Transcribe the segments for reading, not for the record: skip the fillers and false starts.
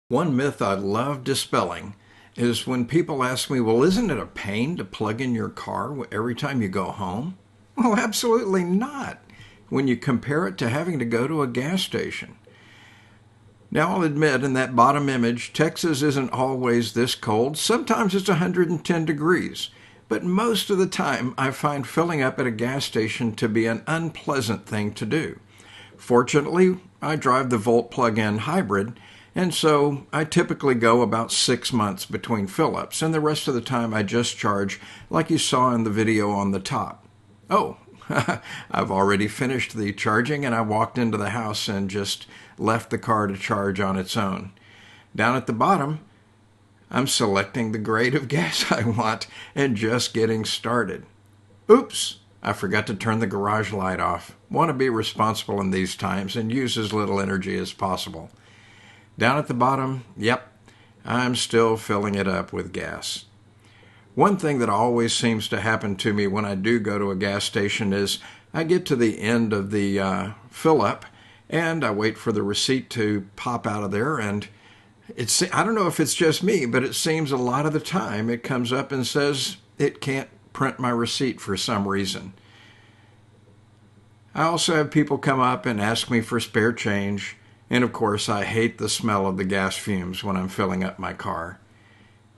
One myth I love dispelling is when people ask me, well, isn't it a pain to plug in your car every time you go home? Well, absolutely not, when you compare it to having to go to a gas station. Now, I'll admit in that bottom image, Texas isn't always this cold. Sometimes it's 110 degrees. But most of the time, I find filling up at a gas station to be an unpleasant thing to do. Fortunately, I drive the Volt plug-in hybrid, and so I typically go about 6 months between fill-ups, and the rest of the time I just charge like you saw in the video on the top. Oh, I've already finished the charging, and I walked into the house and just left the car to charge on its own. Down at the bottom, I'm selecting the grade of gas I want and just getting started. Oops, I forgot to turn the garage light off. Want to be responsible in these times and use as little energy as possible. Down at the bottom, yep, I'm still filling it up with gas. One thing that always seems to happen to me when I do go to a gas station is I get to the end of the fill up and I wait for the receipt to pop out of there, and I don't know if it's just me, but it seems a lot of the time it comes up and says it can't print my receipt for some reason. I also have people come up and ask me for spare change, and of course I hate the smell of the gas fumes when I'm filling up my car.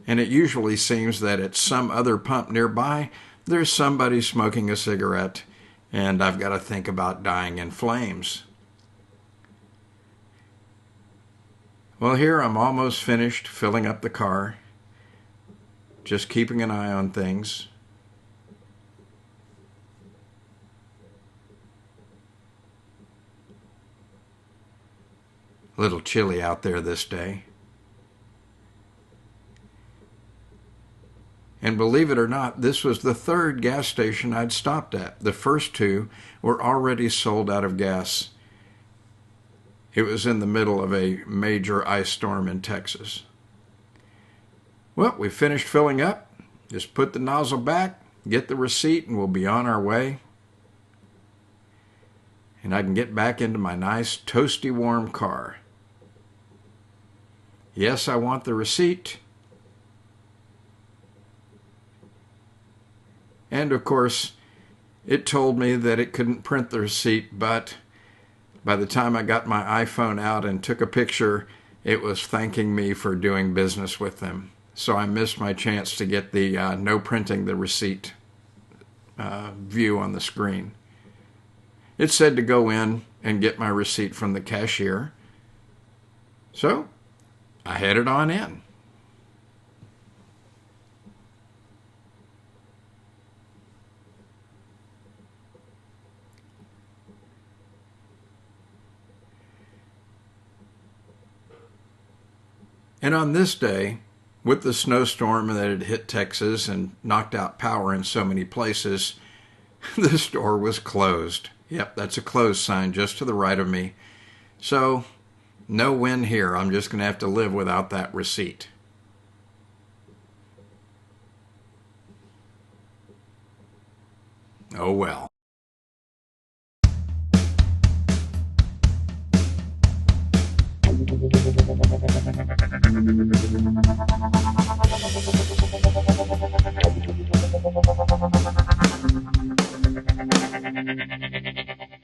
And it usually seems that at some other pump nearby, there's somebody smoking a cigarette, and I've got to think about dying in flames. Well, here I'm almost finished filling up the car, just keeping an eye on things. A little chilly out there this day. And believe it or not, this was the third gas station I'd stopped at. The first two were already sold out of gas. It was in the middle of a major ice storm in Texas. Well, we finished filling up. Just put the nozzle back, get the receipt, and we'll be on our way. And I can get back into my nice, toasty, warm car. Yes, I want the receipt. And of course, it told me that it couldn't print the receipt, but by the time I got my iPhone out and took a picture, it was thanking me for doing business with them. So I missed my chance to get the no printing the receipt view on the screen. It said to go in and get my receipt from the cashier. So I headed on in. And on this day, with the snowstorm that had hit Texas and knocked out power in so many places, the store was closed. Yep, that's a closed sign just to the right of me. So, no win here. I'm just going to have to live without that receipt. Oh well.